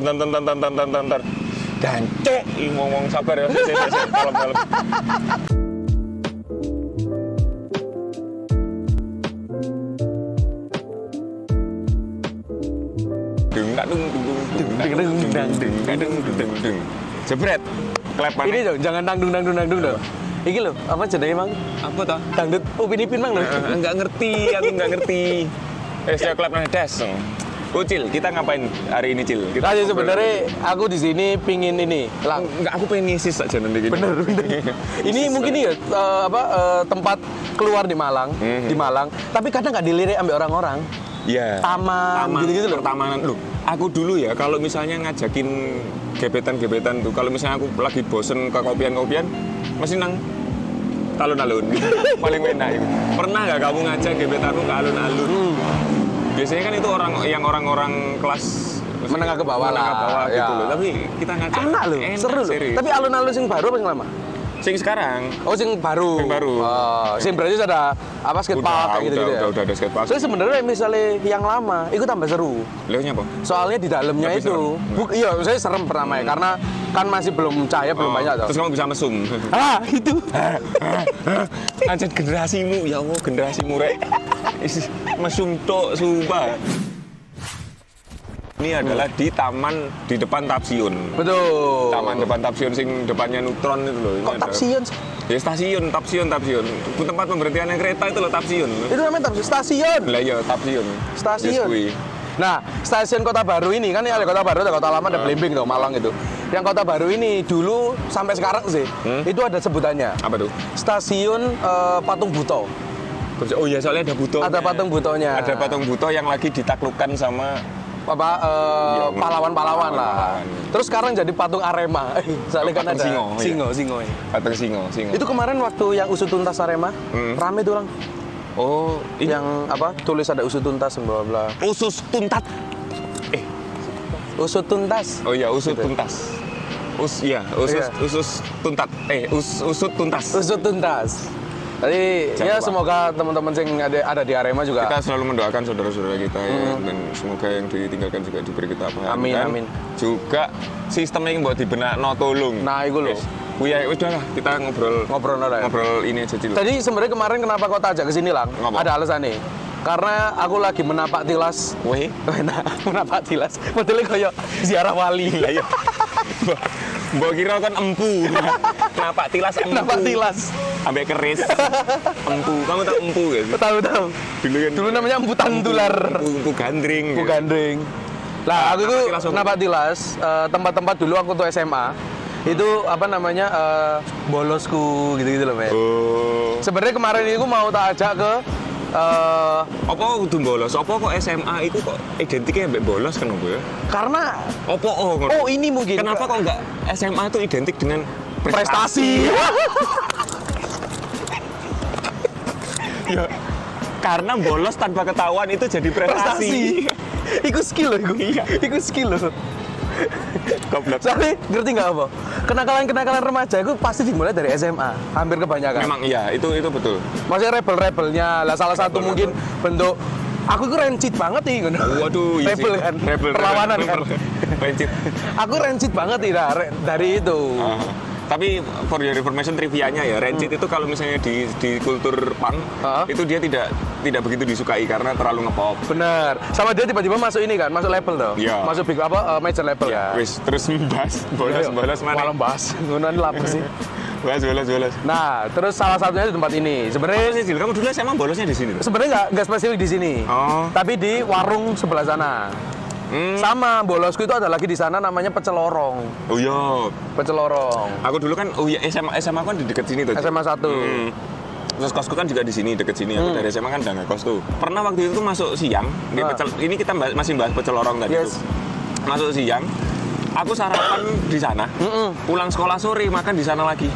Bentar. Gancok, ngomong sabar ya. Kalem. Dung. Jebret. Klepan. Ini dong, jangan dangdung dong. Iki lho, apa jenenge Mang? Apa toh? Dangdut Upin Ipin Mang lho. Enggak ngerti, aku enggak ngerti. Saya klepan des. Cil, kita ngapain hari ini, Cil? Kita Sebenarnya aku di sini pingin ini. Enggak, aku pengen ngisis aja nanti gini. Bener. Ini mungkin ya tempat keluar di Malang, Tapi kadang nggak dilirik ambil orang-orang. Iya. Taman gitu-gitu loh. Pertamanan lu. Aku dulu ya kalau misalnya ngajakin gebetan tuh, kalau misalnya aku lagi bosen ke kopian, masih nang alun-alun. Paling enak itu. Pernah nggak kamu ngajak gebetanmu ke alun-alun? Biasanya kan itu orang-orang kelas menengah ke bawah gitu ya. loh. Tapi kita ngajak enak loh, seru loh. Tapi alun-alun sing baru apa yang lama? Sing sekarang. Oh, sing baru. Oh, sing berarti ada apa skatepark kayak gitu ya. Udah ada skatepark. Soalnya sebenarnya misalnya yang lama itu tambah seru. Lewatnya apa? Soalnya di dalamnya tapi itu. Iya, saya serem pertama ya karena kan masih belum cahaya, belum banyak toh. Terus kamu bisa mesum. Itu. Anjir generasimu, ya Allah, generasimu rek. Mesum tok sumpah. Ini adalah di taman di depan Tapsiun. Betul. Taman depan Tapsiun sing depannya Neutron itu loh. Kok Tapsiun? Ya stasiun. Tempat pemberhentian kereta itu loh Tapsiun. Itu namanya stasiun. Lah iya Tapsiun. Stasiun. Nah, stasiun Kota Baru ini kan ada Kota Baru, ada Kota Lama, ada Blimbing tuh, Malang itu. Yang Kota Baru ini dulu sampai sekarang sih, itu ada sebutannya. Apa tuh? Stasiun Patung Buto. Oh iya, soalnya ada buto. Ada patung butonya. Ada patung buto yang lagi ditaklukkan sama pahlawan-pahlawan lah. Terus sekarang jadi patung Arema. Soalnya kan ada singo. Patung singo. Itu kemarin waktu yang usut tuntas Arema, rame tuh orang. Oh, ini yang apa? Tulis ada usut tuntas bla bla. Usus tuntat. Usut tuntas. Oh iya, usut tuntas. Usus tuntat. Usut tuntas. Usut tuntas. Jadi ya semoga teman-teman yang ada di Arema juga. Kita selalu mendoakan saudara-saudara kita ya, dan semoga yang ditinggalkan juga diberi ketabahan. Amin. Juga sistemnya yang buat dibenak tolong. Nah, itu loh. Ya udahlah, kita ngobrol ini aja dulu. Tadi sebenarnya kemarin kenapa kau ajak ke sini, Lang? Ada alasan nih. Karena aku lagi menapak tilas. Menapak tilas. Modelnya kayak ziarah wali. Lah ya. Mbok kira kan empu. Napak tilas empu. Napak tilas. Ambek keris. Empu. Kamu tahu empu gak sih? Tahu. Dulu namanya empu tantular. Empu gandring. Empu gandring. Lah, aku itu napak tilas, tempat-tempat dulu aku tuh SMA. Itu apa namanya bolosku gitu-gitu loh, men. Oh. Sebenarnya kemarin itu mau tak ajak ke apa kudu bolos? Apa kok SMA itu kok identiknya mbek bolos kenapa ya? Karena ini mungkin. Kenapa kok enggak SMA itu identik dengan prestasi? Ya, karena bolos tanpa ketahuan itu jadi prestasi. Iku skill loh, iku skill loh. Goblok. Soalnya ngerti nggak apa? Kenakalan remaja itu pasti dimulai dari SMA, hampir kebanyakan. Memang iya, itu betul. Maksudnya rebel-rebelnya, lah salah satu mungkin bentuk. Aku itu rencit banget nih, gitu. Waduh, iya rebel kan, perlawanan kan. Rencit. Aku rencit banget nih dari itu. Tapi for your information trivianya ya, rencit itu kalau misalnya di kultur punk itu dia tidak begitu disukai karena terlalu ngepop. Bener. Sama dia tiba-tiba masuk ini kan, masuk label tuh. Ya. Masuk big major label. Ya. Terus bolos mana? Malam bahas. Ngono lapar sih. Bolos. Nah, terus salah satunya di tempat ini. Sebenarnya sih, kamu dulu emang bolosnya di sini. Sebenarnya nggak spesifik di sini. Oh. Tapi di warung sebelah sana. Sama bolosku itu ada lagi di sana namanya Pecel Lorong. Oh iya. Pecel Lorong. Aku dulu kan SMA kan di dekat sini tuh. SMA 1. Terus kosku kan juga di sini dekat sini. Aku dari SMA kan udah nggak kos tuh. Pernah waktu itu masuk siang di Pecel. Ini kita masih bahas Pecel Lorong tadi tuh. Masuk siang. Aku sarapan di sana. Pulang sekolah sore makan di sana lagi.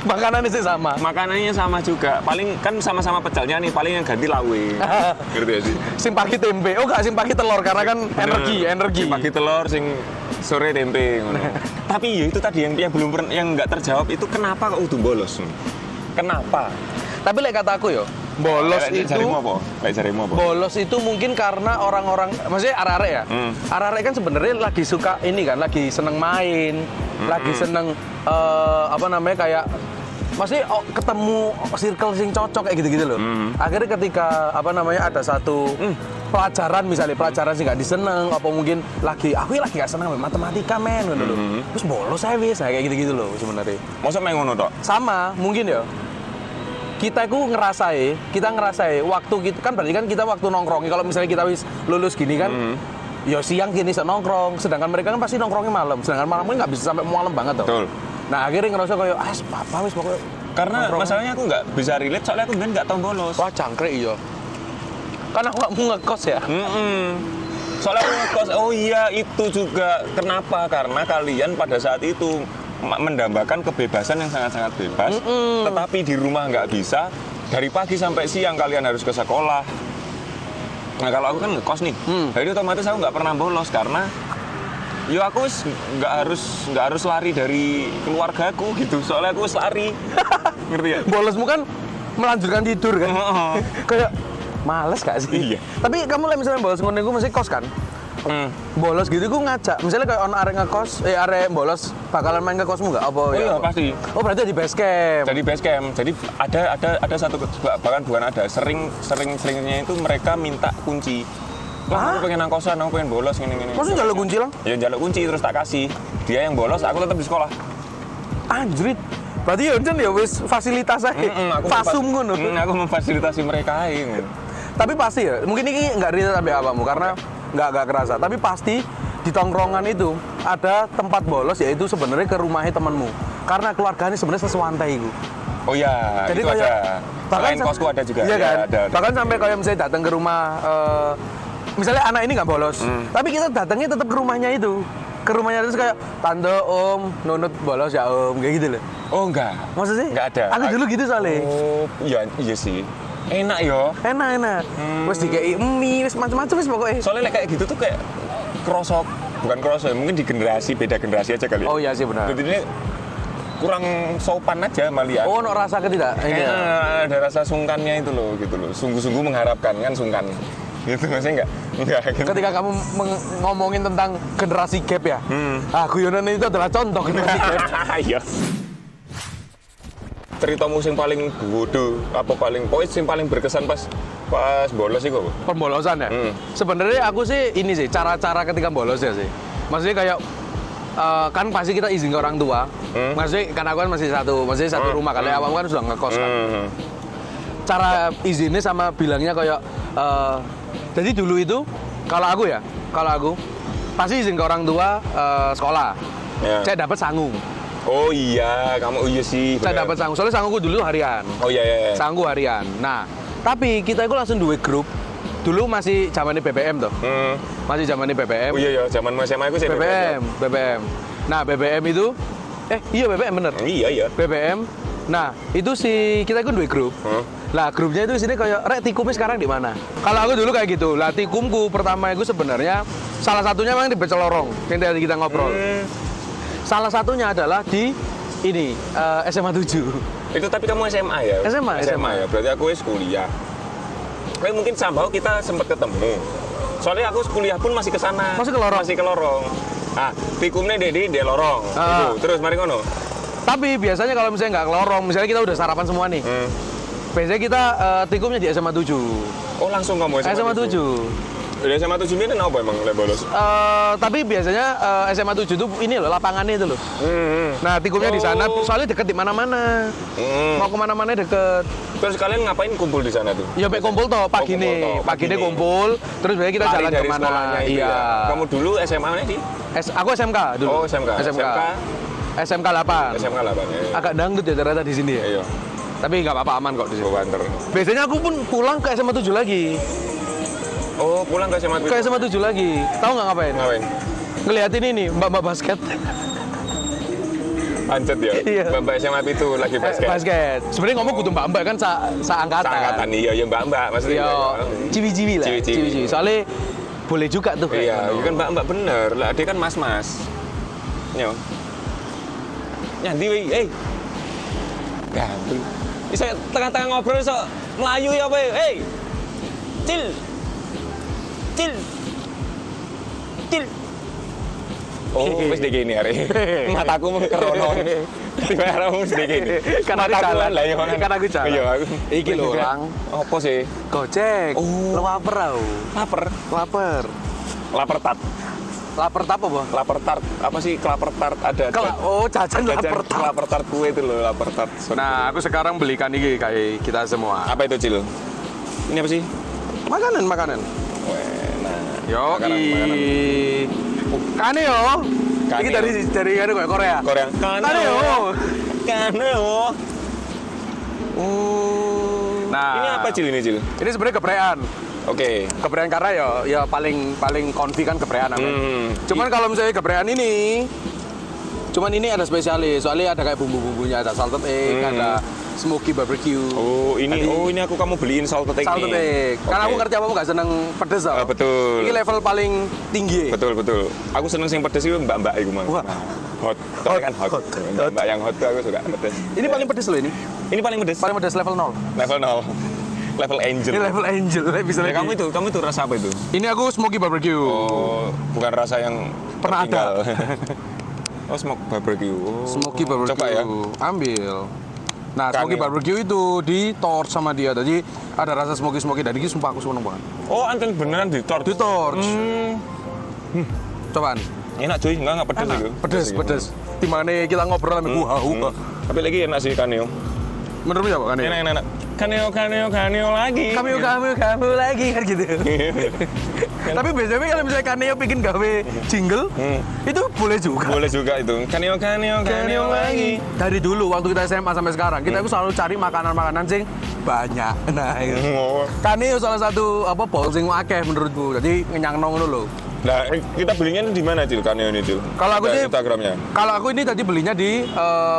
Makanannya sih sama. Makanannya sama juga. Paling kan sama-sama pecelnya nih, paling yang ganti lawe. Ngerti ya sih? Sing pagi tempe. Oh, enggak sing pagi telur karena kan energi. Sing pagi telur, sing sore tempe ngono. Tapi ya itu tadi yang belum yang enggak terjawab itu kenapa kok udah bolos? Kenapa? Tapi kata aku yo, Bolos Lek itu jarimu apa? Lek jarimu apa? Bolos itu mungkin karena orang-orang, maksudnya arek-arek ya. Arek-arek kan sebenarnya lagi suka ini kan, lagi seneng main, lagi seneng apa namanya kayak maksudnya ketemu circle sing cocok kayak gitu-gitu loh. Akhirnya ketika apa namanya ada satu pelajaran misalnya pelajaran sih nggak diseneng, apa mungkin aku lagi nggak seneng matematika men gitu loh. Terus bolos saya bisa kayak gitu-gitu loh sebenarnya. Masa main ngono tok? Sama mungkin ya. Kita ngerasai waktu kita kan berarti kan kita waktu nongkrong. Kalau misalnya kita wis lulus gini kan, ya siang gini nongkrong. Sedangkan mereka kan pasti nongkrongnya malam. Sedangkan malam kan nggak bisa sampai malam banget tuh. Betul. Nah akhirnya ngerasa kayak apa wis pokoknya. Karena nongkrong. masalahnya aku nggak bisa relate soalnya aku nggak tahu bolos. Wah cangkrek iya. Karena aku nggak mau ngekos ya. Soalnya aku ngekos, oh iya itu juga. Kenapa? Karena kalian pada saat itu mendambakan kebebasan yang sangat-sangat bebas, tetapi di rumah nggak bisa. Dari pagi sampai siang kalian harus ke sekolah. Nah kalau aku kan ngekos nih, jadi otomatis aku nggak pernah bolos karena ya aku nggak harus lari dari keluargaku gitu. Soalnya aku lari, ngerti ya? Bolosmu kan melanjutkan tidur kan. Kayak males gak sih? Iya. Tapi kamu lah misalnya bolos ngono iku mesti kos kan? Bolos gitu gue ngajak. Misalnya kayak ono arek ngekos, arek bolos bakalan main ke kosmu enggak? Apa Oh ya? iya apa? pasti. Oh berarti di base camp. Jadi base camp. Jadi ada satu bahkan bukan ada seringnya itu mereka minta kunci. Wah, aku pengen nang kosan, aku pengen bolos gini. Maksudnya njaluk kunci lang? Ya njaluk kunci terus tak kasih. Dia yang bolos, aku tetap di sekolah. Anjrit. Berarti ya jen ya wis fasilitas ae. Fasum ngono. Aku memfasilitasi mereka ae. Tapi pasti ya, mungkin ini nggak relate sampai apamu karena nggak kerasa. Tapi pasti di tongkrongan itu ada tempat bolos yaitu sebenarnya ke rumahnya temanmu. Karena keluarganya sebenarnya sesuantai itu. Oh iya, Jadi itu kayak, ada. Selain kosku ada juga. Iya kan? Ya, ada. Bahkan sampai kayak misalnya datang ke rumah, misalnya anak ini nggak bolos, tapi kita datangnya tetap ke rumahnya itu. Ke rumahnya terus kayak tante, om, nunut bolos ya om, kayak gitu loh. Oh enggak. Maksudnya? Enggak ada. Aku dulu gitu soalnya. Oh, iya sih. Enak yo. Enak. Wes dikei mie, wes macam-macam wes pokoknya. Soalnya kayak gitu tuh kayak bukan krosok, mungkin di beda generasi aja kali. Oh iya sih benar. Jadi ini kurang sopan aja melihat. Oh, no rasa ketidak. Ada rasa sungkannya itu loh, gitu loh. Sungguh-sungguh mengharapkan kan sungkan. Gitu maksudnya enggak gitu. Ketika kamu ngomongin tentang generasi gap ya, guyonan itu adalah contoh generasi gap. Iya. Ceritamu yang paling bodoh, paling berkesan pas bolos itu apa? Pembolosan ya? Sebenarnya aku sih ini sih, cara-cara ketika bolos ya sih. Maksudnya kayak, kan pasti kita izin ke orang tua. Maksudnya, kan aku kan masih satu rumah, kali awam kan sudah ngekos kan. Cara izinnya sama bilangnya kayak, jadi dulu itu, kalau aku, pasti izin ke orang tua sekolah. Saya dapat sangu. Oh iya, iya sih. Saya dapat sangu, soalnya sanguku dulu harian. Oh iya. Sangu harian. Nah, tapi kita itu langsung dua grup. Dulu masih zamannya BBM tuh. Masih zamannya BBM. Oh iya, zaman SMA aku sih BBM. Nah, BBM itu iya BBM bener. Iya. BBM. Nah, itu kita itu dua grup. Lah, grupnya itu sini kayak, "Rek, tikumnya sekarang di mana?" Kalau aku dulu kayak gitu. Lah, tikumku pertama itu sebenarnya salah satunya memang di Becelorong, yang tadi kita ngobrol. Salah satunya adalah di ini SMA 7. Itu tapi kamu SMA ya? SMA ya. Berarti aku kuliah. Tapi mungkin somehow kita sempat ketemu. Soalnya aku kuliah pun masih ke sana. Masih ke lorong. Ah, tikumnya di lorong. Itu. Terus mari ngono. Tapi biasanya kalau misalnya nggak ke lorong, misalnya kita udah sarapan semua nih. Biasanya kita tikumnya di SMA 7. Oh, langsung kamu SMA 7. Di SMA 7 ini apa emang bolos? Tapi biasanya SMA 7 itu ini loh, lapangannya itu loh. Nah, tikumnya di sana, soalnya deket di mana-mana. Mau kemana-mana deket. Terus kalian ngapain kumpul di sana tuh? Ya, kumpul toh pagi nih. Pagi nih kumpul, terus biasanya kita jalan kemana. Iya. Ya. Kamu dulu SMA-nya di? Aku SMK dulu. Oh, SMK 8. SMK 8 ya. Agak dangdut ya ternyata di sini ya. Iya. Tapi nggak apa-apa, aman kok di sini. Banter. Biasanya aku pun pulang ke SMA 7 lagi. Oh, pulang ke SMA 7? Ke SMA 7 lagi. Tahu nggak ngapain? Ngeliatin ini, mbak-mbak basket. Pancet ya? Iya. Mbak SMA itu lagi basket. Sebenarnya ngomong kudu mbak-mbak kan seangkatan. Seangkatan, iya mbak-mbak. Maksudnya iya, ciwi-ciwi lah. Ciwi-ciwi. Soalnya boleh juga tuh. Iya, kan mbak-mbak bener. Lah, dia kan mas-mas. Nyo. Nyanti, ganti. Bisa tengah-tengah ngobrol, Melayu ya apa? Hei. Cil. Cil. Cil. Oh, wis dek ini hari. Mataku mau kerono. Tiba aramu wis dek ini. Karena aku jalan lah ya mangan. Karena aku jalan. Iya, aku. Iki lho, Lang. Apa sih? Gojek. Oh. Lapar aku. Lapar. Lapar. Lapar tart. Lapar apa, Bang? Lapar tart. Apa sih lapar tart? Ada. Oh, jajan lapar tart. Lapar tart kue itu loh, lapar tart. Nah, aku sekarang belikan ini kayak kita semua. Apa itu, Cil? Ini apa sih? Makanan. Nah. Yo, Makanan. Kane yo. Kane Ini yo. dari Korea. Korea. Kane yo. Kaneo. Oh. Nah. Ini apa, Cil, ini, Cil? Ini sebenarnya geprean. Oke. Geprean karena ya paling konfi kan geprean namanya. Cuman kalau misalnya geprean ini ada spesialis. Soalnya ada kayak bumbu-bumbunya, ada salted egg, ada smoky barbecue. Oh, ini aku kamu beliin salted egg Salted egg. Karena aku ngerti apa nggak seneng pedes tau. Betul. Ini level paling tinggi. Betul. Aku seneng sing pedes itu mbak-mbak itu, Mang. Wah. Hot. Soalnya kan hot. Mbak yang hot tuh aku suka pedes. Ini paling pedes loh ini. Ini paling pedes. Paling pedes level 0. Level 0. Level angel. Ini level angel, bisa Ya, lagi. kamu itu rasa apa itu? Ini aku smoky barbecue. Oh, bukan rasa yang Pernah ada. tertinggal. Oh, smoke barbecue. Oh. Smoky barbecue. Coba ya. Ambil. Nah, Kan smoky ya. barbecue itu di torch sama dia. Jadi ada rasa smoky dan ini sumpah aku seneng banget. Oh, anten beneran di torch. Di torch. Cobaan. Enak cuy, enggak pedes itu. Pedes. Dimana kita ngobrol sama gua. Tapi lagi enak sih kaneo. Menurut siapa kan ya? Enak. Kaneo lagi. Kamu lagi kan gitu. Tapi biasanya kalau misalnya Kaneo bikin gawe jingle, itu boleh juga. Boleh juga itu. Kaneo lagi. Dari dulu waktu kita SMA sampai sekarang, kita itu selalu cari makanan-makanan sing banyak. Nah, itu. Oh. Kaneo salah satu bol sing akeh menurutku. Jadi ngenyangno ngono lho. Nah, kita belinya di mana, Cil? Kaneo ini, Cil? Kalau aku Ada sih Instagramnya. Kalau aku ini tadi belinya di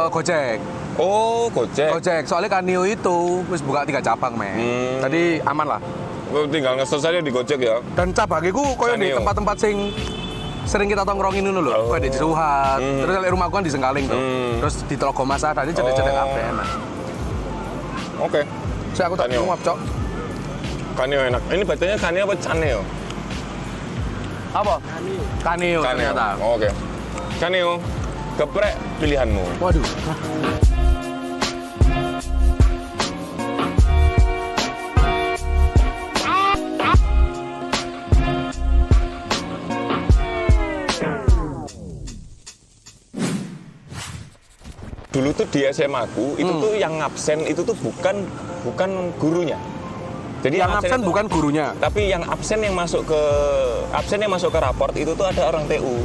Gojek. Oh, Gojek. Soalnya Kaneo itu wis buka 3 cabang, men. Tadi aman lah. Oh, tinggal nge-search aja di Gojek ya. Dan cabang itu koyo di Kaneo. tempat-tempat sing sering kita tongkrongin dulu loh. Kayak di Suhat. Terus kalau rumahku kan di Sengkaling tuh. Terus di Telaga Mas ada, ini cedek-cedek kabeh enak. Oke. Saya aku tak Kaneo. nguap, Cok. Kaneo enak. Ini bacanya Kaneo apa Caneo? Apa? Kaneo ternyata. Oh, oke. Kaneo, geprek pilihanmu. Waduh. Dulu tuh di SMA aku itu tuh yang absen itu tuh bukan gurunya. Jadi Yang absen itu- bukan gurunya. Tapi yang absen yang masuk ke raport itu tuh ada orang TU.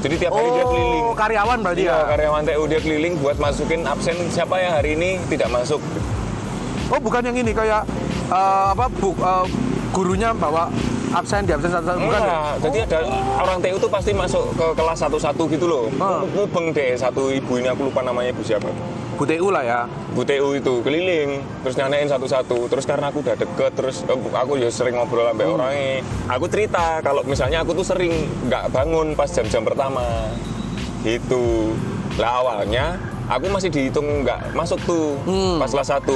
Jadi tiap hari dia keliling. Oh, karyawan berarti Iya, ya? karyawan TU dia keliling buat masukin absen siapa ya hari ini tidak masuk. Oh, bukan yang ini kayak gurunya bawa absen di absen satu-satu bukan? ya? Enggak, jadi ada orang TU tuh pasti masuk ke kelas satu-satu gitu loh. Mubeng deh satu ibu ini, aku lupa namanya ibu siapa. Bu TU lah ya. Bu TU itu keliling, terus nanyain satu-satu. Terus karena aku udah deket, terus aku ya sering ngobrol sampai orangnya. Aku cerita kalau misalnya aku tuh sering nggak bangun pas jam-jam pertama. Gitu. Lah awalnya aku masih dihitung nggak masuk tuh pas kelas 1.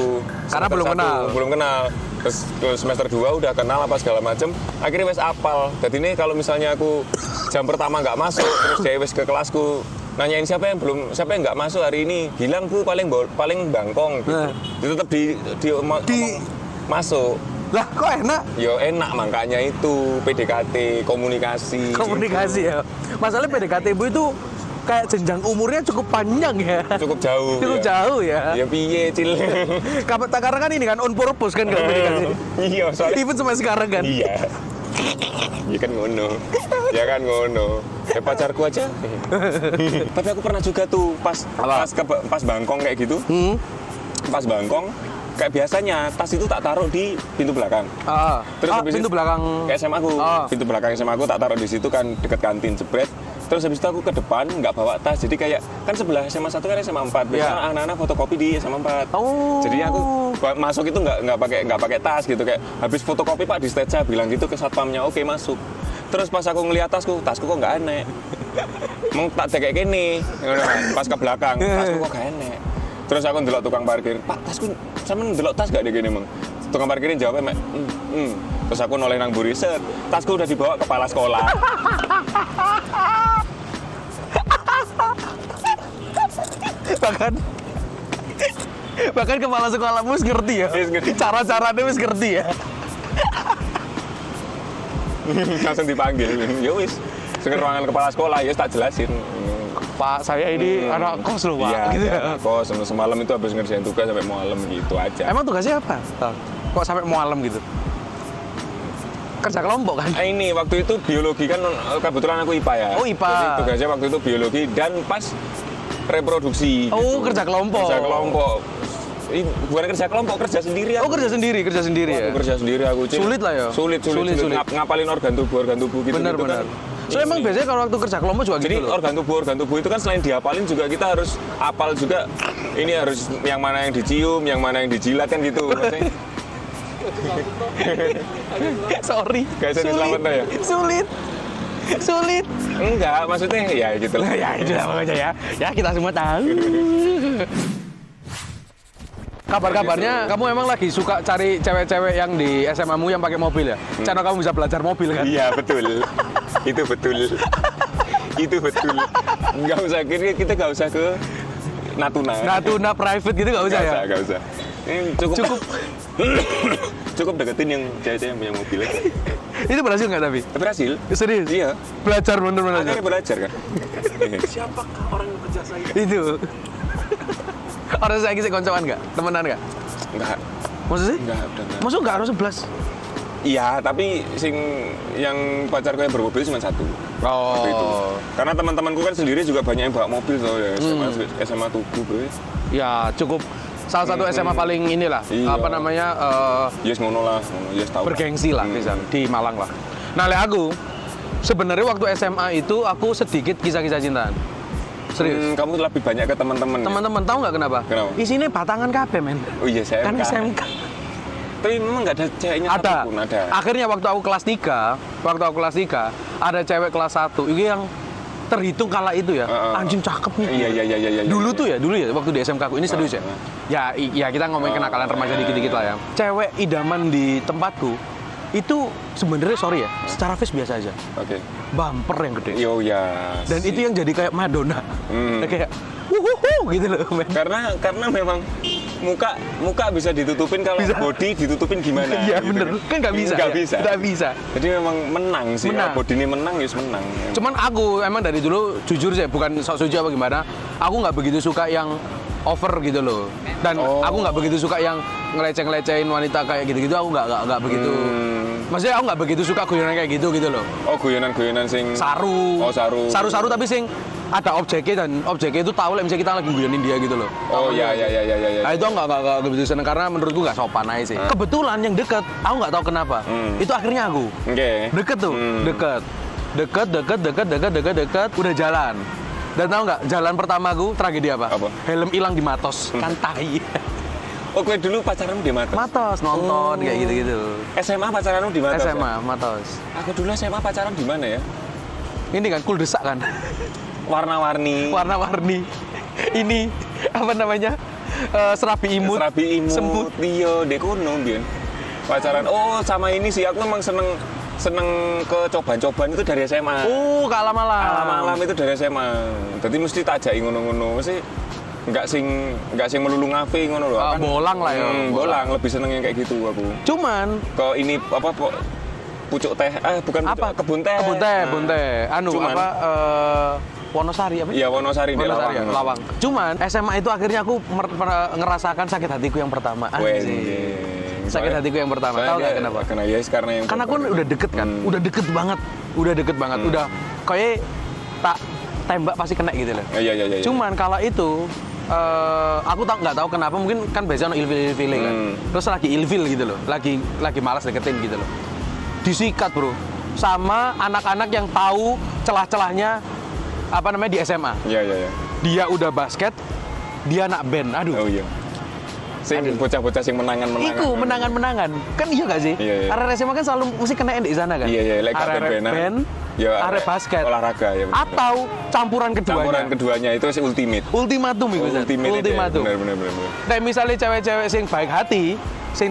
Karena belum kenal. Belum kenal. Terus ke semester 2 udah kenal apa segala macem. Akhirnya wes apal. Jadi ini kalau misalnya aku jam pertama nggak masuk, terus dia wes ke kelasku nanyain siapa yang nggak masuk hari ini, bilang Bu paling bangkong gitu. Tetap masuk. Lah, kok enak? Yo enak makanya itu PDKT komunikasi. Komunikasi ya. Masalahnya PDKT Bu itu kayak jenjang umurnya cukup panjang ya. Cukup jauh. Cukup ya. jauh ya. Ya piye Cil. Karena kan ini kan on purpose kan kalau PDKT. Iya soalnya. Even sampai sekarang kan. Iya. Iya kan ngono. Ya kan ngono. Ya pacarku aja. Tapi aku pernah juga tuh pas bangkong kayak gitu. Pas bangkong kayak biasanya tas itu tak taruh di pintu belakang. Terus habis pintu itu- belakang Kayak SMA aku, pintu belakang SMA aku tak taruh di situ kan deket kantin jebret. Terus habis itu aku ke depan nggak bawa tas, jadi kayak kan sebelah SMA 1 kan SMA 4. Biasanya anak-anak fotokopi di SMA 4. Oh. Jadi aku masuk itu nggak pakai tas gitu, kayak habis fotokopi Pak di stage bilang gitu ke satpamnya, oke masuk. Terus pas aku ngeliat tasku kok nggak aneh. Mau tak kayak gini, pas ke belakang, tasku kok nggak aneh. Terus aku ndelok tukang parkir, "Pak, tasku sampean ndelok tas gak dek gini, Mang?" Tukang parkirnya jawabnya, Terus aku noleh nang mburi, set, tasku udah dibawa kepala sekolah. bahkan kepala sekolahmu wis ngerti ya. Wis ngerti. Cara-caranya wis ngerti ya. Langsung dipanggil, ya wis. Seger ruangan kepala sekolah, ya tak jelasin. Pak, saya ini anak kos loh, Pak. Iya, Gitu ya. anak kos. Semalam itu habis ngerjain tugas sampai malam gitu aja. Emang tugasnya apa? Kok sampai malam gitu? Kerja kelompok kan? Ini waktu itu biologi kan, kebetulan aku IPA ya. Oh, IPA. Jadi tugasnya waktu itu biologi dan pas reproduksi. Oh, gitu. kerja kelompok. Kerja kelompok. Bukan kerja kelompok, kerja sendiri. Oh, kerja sendiri ya. Kerja sendiri aku. Sulit lah ya. Sulit. Ngapalin organ tubuh gitu. Benar. Kan. So emang biasanya kalau waktu kerja kelompok juga Jadi gitu loh. organ tubuh itu kan selain dihafalin juga kita harus apal juga. Ini harus yang mana yang dicium, yang mana yang dijilat kan gitu. Maksudnya, Sorry. Gak bisa diselamatkan ya? Sulit. Enggak, maksudnya ya gitu lah. Ya itu lah pokoknya ya. Ya kita semua tahu. Kabar-kabarnya kamu emang lagi suka cari cewek-cewek yang di SMA-mu yang pakai mobil ya? Karena kamu bisa belajar mobil kan? Iya, betul. Itu betul. Enggak usah, kita nggak usah ke Natuna private gitu nggak usah ya? Nggak usah. Ini cukup deketin yang cewek-cewek yang punya mobil aja. Itu berhasil nggak tapi? Berhasil. Serius? Iya. Belajar bener-bener. Akhirnya belajar kan. Siapakah orang yang kerja saya? Itu. Orang saya kisah koncoan nggak? Temenan nggak? Enggak. Maksudnya? Enggak, udah enggak. Maksudnya nggak harus 11? Iya, tapi yang pacarku yang bermobil cuma satu. Waktu itu. Karena teman-temanku kan sendiri juga banyak yang bawa mobil soalnya. SMA Tugu, bro. Ya cukup salah satu SMA paling inilah. Iya. Apa namanya? Yes, ngono lah. Yes, tahu. Bergengsi lah di Malang lah. Nah, aku sebenarnya waktu SMA itu aku sedikit kisah-kisah cintaan. Serius. Kamu lebih banyak ke teman-teman. Teman-teman tahu nggak kenapa? Kenapa? Isinya batangan kabeh, men. Oh iya, saya Kan SMK. Tapi memang nggak ada ceweknya Ada. satupun, ada. Akhirnya waktu aku kelas 3, ada cewek kelas 1 itu yang terhitung kala itu ya. Anjing cakep nih. Iya. Dulu ya waktu di SMK aku ini serius ya. Ya kita ngomongin kenakalan remaja dikit-dikit lah ya. Cewek idaman di tempatku itu sebenarnya sorry ya, secara face biasa aja. Oke. Bumper yang gede. Yo ya. Dan itu yang jadi kayak Madonna. Kayak gitu loh, men. Karena memang muka bisa ditutupin, kalau body ditutupin gimana? Iya gitu bener, kan nggak bisa. Nggak bisa. Jadi memang menang sih. Menang. Kalau body ini menang, ya menang. Cuman aku emang dari dulu jujur sih, bukan sok suci apa gimana, aku nggak begitu suka yang over gitu loh. Dan aku nggak begitu suka yang ngeleceh-ngelecehin wanita kayak gitu-gitu. Aku nggak begitu. Maksudnya aku nggak begitu suka guyonan kayak gitu lah. Oh, guyonan sing saru. Oh, saru. Saru tapi sing ada objeknya, dan objeknya itu tahu lah misalnya kita lagi guyonin dia gitu loh. Oh iya. Nah itu nggak begitu seneng karena menurutku nggak sopan aja sih. Kebetulan yang deket, aku nggak tahu kenapa. Itu akhirnya aku. Oke. Deket tuh, deket, udah jalan. Dan tahu nggak, jalan pertamaku tragedi apa? Apa? Helm hilang di Matos, kan tai. Oh, kowe dulu pacaranmu di Matos? Matos nonton kayak gitu-gitu. SMA pacaranmu di Matos? SMA Ya? Matos. Aku dulu SMA pacaran di mana ya? Ini kan cool desak kan. Warna-warni. Ini apa namanya? Serabi imut. Semput. Iya, dekono biyen. Pacaran. Oh, sama ini sih aku memang seneng ke cobaan-cobaan itu dari SMA. Oh, ke alam-alam. Itu dari SMA. Jadi mesti tak ajaki ngono-ngono. Mesti enggak sing melulu ngafe ngono lho. Bolang lah ya. Bolang, lebih seneng yang kayak gitu aku. Cuman ke ini apa pucuk teh, bukan apa? Pucuk, kebun teh. Kebun teh. Cuman, Wonosari apa? Iya, Wonosari di Lawang. Cuman SMA itu akhirnya aku ngerasakan sakit hatiku yang pertama. Sakit hatiku yang pertama. Tahu nggak kenapa? Karena aku udah deket kan. Udah deket banget. Udah kayak tak tembak pasti kena gitu loh. Iya. Cuman kala itu aku nggak tahu kenapa, mungkin kan biasanya ilfil kan. Terus lagi ilfil gitu loh. Lagi malas deketin gitu loh. Disikat, bro. Sama anak-anak yang tahu celah-celahnya apa namanya di SMA. Iya. Dia udah basket, dia anak band. Aduh. Oh iya. Sing bocah-bocah sing menangan-menangan. Iku menangan-menangan. Kan iya gak sih? Iya, iya. Arek SMA kan selalu mesti kena di sana kan? Iya, iya, lek Arek band-bandan. band, Ya, arek basket. olahraga ya. bener. Atau campuran keduanya. Campuran keduanya itu sih ultimate. Ultimatum itu. Zat. Ultimate. Ultimatum. Bener. Kayak misalnya cewek-cewek sing baik hati, sing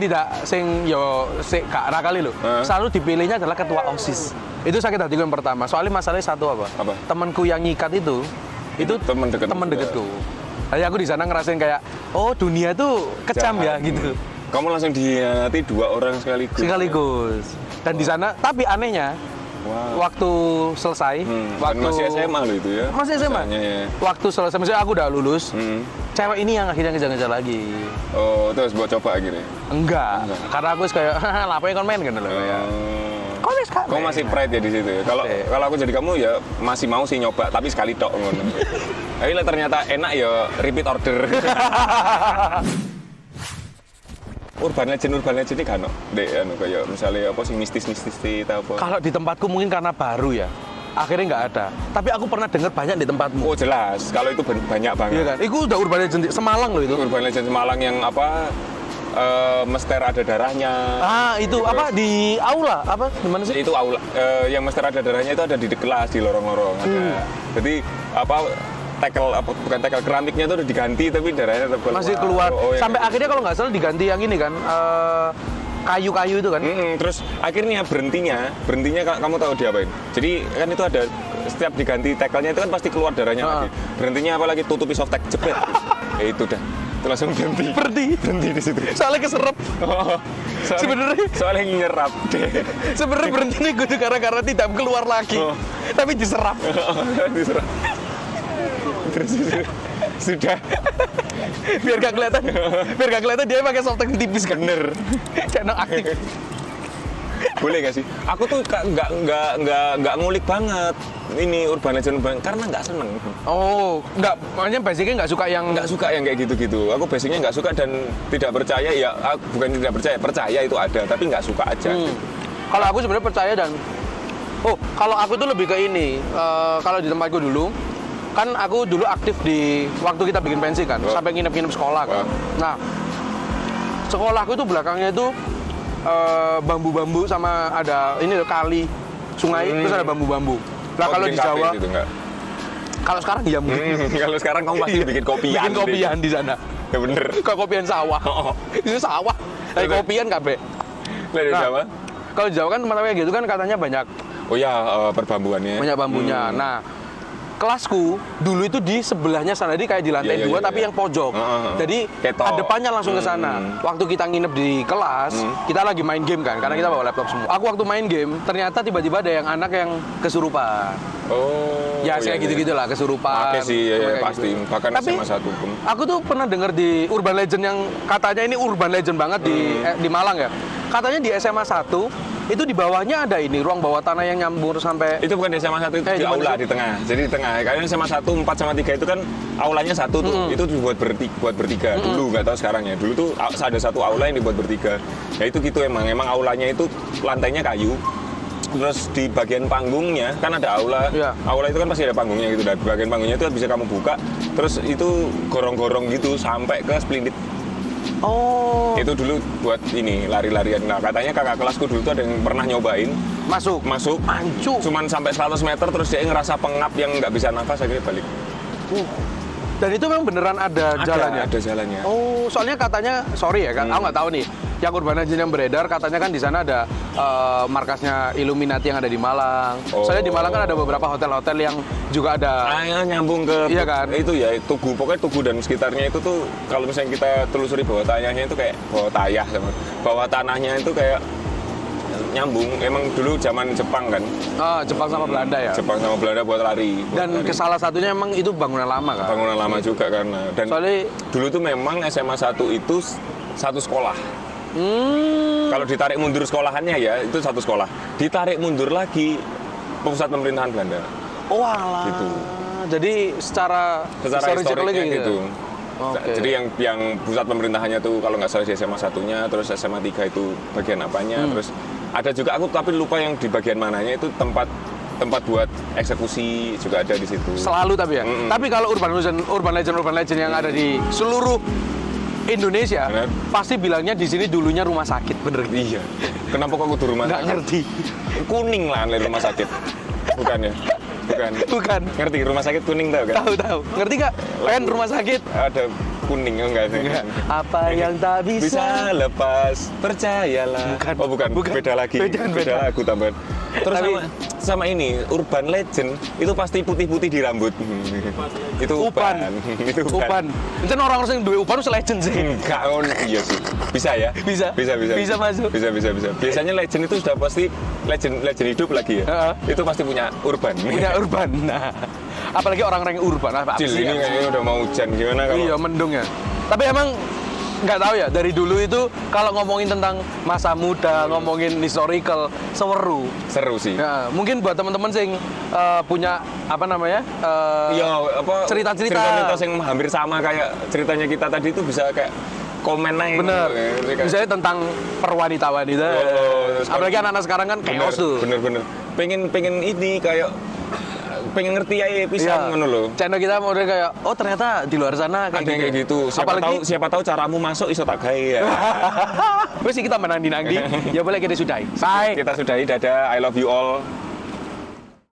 gak nakal lho. Selalu dipilihnya adalah ketua OSIS. Itu sakit hatiku yang pertama. Soalnya masalahnya satu apa? Temanku yang nyikat itu Teman dekat. teman deketku. Jadi aku di sana ngerasain kayak, oh dunia tuh kecam ya gitu. Kamu langsung dihianati 2 orang sekaligus. Sekaligus. Dan di sana, tapi anehnya, waktu selesai, Dan masih SMA loh itu ya. Masih SMA. Misalnya, ya. Waktu selesai, maksudnya aku udah lulus, cewek ini yang akhirnya ngejar-ngejar lagi. Oh, terus buat coba akhirnya. Enggak. Karena aku kayak, hahaha, lapanya kon main kan loh ya. Kamu masih pride ya di situ ya. Kalau aku jadi kamu ya masih mau sih nyoba tapi sekali tok ngono. Tapi lah ternyata enak ya repeat order. Urban legend ini kan dek anu kayak misalnya apa sih mistis atau apa. Kalau di tempatku mungkin karena baru ya. Akhirnya nggak ada. Tapi aku pernah dengar banyak di tempatmu. Oh jelas, kalau itu banyak banget. Iya kan? Itu udah urban legend Semalang loh itu. Urban legend Semalang yang apa mester ada darahnya. Itu Terus, apa di aula apa gimana sih? itu aula yang mester ada darahnya itu ada di kelas di lorong-lorong ada. Jadi apa bukan tackle keramiknya itu udah diganti tapi darahnya tetap keluar. Masih keluar. Sampai yang akhirnya kalau nggak salah diganti yang ini kan kayu-kayu itu kan. Terus akhirnya berhentinya kamu tahu diapain? Jadi kan itu ada setiap diganti tackle-nya itu kan pasti keluar darahnya lagi. Berhentinya apalagi tutupi soft tag jepret. Ya itu dah. Itu langsung berhenti di situ. Soalnya keserap. Soalnya nyerap deh. Sebenarnya berhenti nih gue karena tidak keluar lagi. Tapi diserap. Diserap. Terus sudah biar gak kelihatan dia pakai soft tag tipis kan. bener. Channel aktif. Boleh gak sih? Aku tuh nggak ngulik banget ini urban legend karena nggak seneng. Oh, nggak, makanya basicnya nggak suka yang kayak gitu-gitu. Aku basicnya nggak suka dan tidak percaya ya. Bukan tidak percaya itu ada, tapi nggak suka aja. Kalau aku sebenarnya percaya dan kalau aku tuh lebih ke ini. Kalau di tempatku dulu, kan aku dulu aktif di waktu kita bikin pensi kan, sampai nginep-nginep sekolah kan. Nah, sekolahku itu belakangnya itu bambu-bambu sama ada ini loh, kali, sungai, terus ada bambu-bambu. Nah kalau di Jawa, gitu, kalau sekarang ya mungkin. Kalau sekarang kamu pasti bikin kopian. Bikin kopian di sana. Ya bener. Kopian sawah. Itu sawah. Dari kopian kabeh. Dari Jawa? Kalau di Jawa kan tempat kayak gitu kan katanya banyak. Oh ya, perbambuannya. Banyak bambunya. Nah, kelasku dulu itu di sebelahnya sana, jadi kayak di lantai 2 tapi yang pojok. Jadi depannya langsung ke sana. Waktu kita nginep di kelas, kita lagi main game kan, karena kita bawa laptop semua. Aku waktu main game, ternyata tiba-tiba ada yang anak yang kesurupan. Oh. Ya kayak gitu-gitu lah, kesurupan. Oke sih, ya, pasti. Gitu. Bahkan tapi, SMA 1 pun. Aku tuh pernah dengar di urban legend yang katanya ini urban legend banget di Malang ya. Katanya di SMA 1 itu di bawahnya ada ini ruang bawah tanah yang nyambur sampai itu bukan di SMA 1 itu di aula di tengah. Jadi di tengah. Karena SMA 1, 4 sama 3 itu kan aulanya satu tuh. Itu dibuat bertiga. Dulu nggak tahu sekarang ya. Dulu tuh ada satu aula yang dibuat bertiga. Ya itu gitu emang aulanya itu lantainya kayu. Terus di bagian panggungnya kan ada aula. Aula itu kan pasti ada panggungnya gitu. Dan di bagian panggungnya itu bisa kamu buka. Terus itu gorong-gorong gitu sampai ke splintit. Oh. Itu dulu buat ini lari-larian. Nah katanya kakak kelasku dulu tuh ada yang pernah nyobain masuk. Ancu. Cuman sampai 100 meter terus dia ngerasa pengap yang nggak bisa nafas akhirnya balik. Dan itu memang beneran ada jalannya? Ada jalannya. Oh, soalnya katanya, sorry ya kan, aku nggak tahu nih. Yang urban legend yang beredar katanya kan di sana ada markasnya Illuminati yang ada di Malang. Soalnya di Malang kan ada beberapa hotel-hotel yang juga ada. Nyambung ke iya kan? Itu ya Tugu, pokoknya Tugu dan sekitarnya itu tuh kalau misalnya kita telusuri bawah tanahnya itu kayak bawah tanahnya itu kayak nyambung. Emang dulu zaman Jepang kan? Jepang sama Belanda ya? Jepang sama Belanda buat lari. Salah satunya emang itu bangunan lama kan? Bangunan lama juga karena. Dan soalnya dulu tuh memang SMA 1 itu satu sekolah. Kalau ditarik mundur sekolahannya ya, itu satu sekolah. Ditarik mundur lagi pusat pemerintahan Belanda. Oh alah. Gitu. Jadi secara historiknya gitu. Okay. Jadi yang pusat pemerintahannya tuh kalau nggak salah di SMA 1-nya, terus SMA 3 itu bagian apanya, terus ada juga aku tapi lupa yang di bagian mananya itu tempat buat eksekusi juga ada di situ. Selalu tapi ya. Tapi kalau urban legend yang ada di seluruh Indonesia Bener. pasti bilangnya di sini dulunya rumah sakit, bener? Iya. Kenapa kok kudu rumah Nggak sakit? ngerti. Kuning lah dari rumah sakit. Bukan ya? Bukan. Bukan. Ngerti rumah sakit kuning tau kan? Tahu. Ngerti nggak? Kan rumah sakit. Ada kuning enggak sih? Apa yang tak bisa. Bisa lepas, percayalah. Bukan. Oh bukan, Bukan. beda lagi. Beda. Lagu tambahan. Terus Tapi- sama ini, Urban Legend itu pasti putih-putih di rambut. Itu Upan. Itu Upan. Itu orang-orang yang duwe upan itu legend sih. Enggak, iya sih. Bisa ya? Bisa. Bisa masuk. Bisa. Biasanya legend itu sudah pasti legend hidup lagi ya. Heeh. Itu pasti punya Urban. Punya urban. Nah, apalagi orang-orang yang urban. Apa Cil, sih? ini kayaknya udah mau hujan gimana kalau Iya, mendung ya. Tapi emang nggak tahu ya, dari dulu itu kalau ngomongin tentang masa muda, ngomongin historical, seru. seru sih. Ya, mungkin buat teman-teman sing punya apa namanya? Iya, apa cerita-cerita. cerita yang hampir sama kayak ceritanya kita tadi itu bisa kayak komen aja. Bener. Kayak- Misalnya tentang perwanita-wanita. Oh, Apalagi anak-anak sekarang kan Bener, chaos tuh. bener. Pengen ini kayak pengen ngerti aja pisan ngono lho. Channel kita mau kayak, oh ternyata di luar sana Ada yang kayak gitu. Siapa tahu caramu masuk iso tak gawe ya. Wes kita menang di nangdi. Ya boleh kita sudahi. Bye. Kita sudahi, dadah, I love you all.